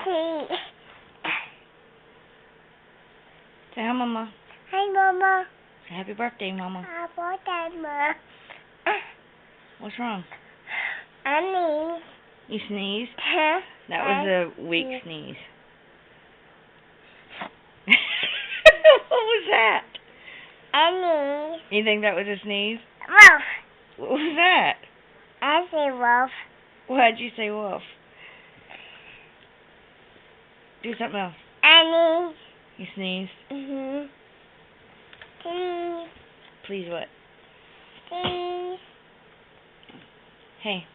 Hey. Say hi, Mama. Hi, Mama. Say happy birthday, Mama. Happy birthday, Ma. What's wrong? Annie. You sneezed? Huh? That was a weak Yeah. sneeze. What was that? Annie. You think that was a sneeze? Wolf. What was that? I say wolf. Why'd you say wolf? Do something else. Annie. You sneezed? Mhm. Please. Please what? Please. Hey.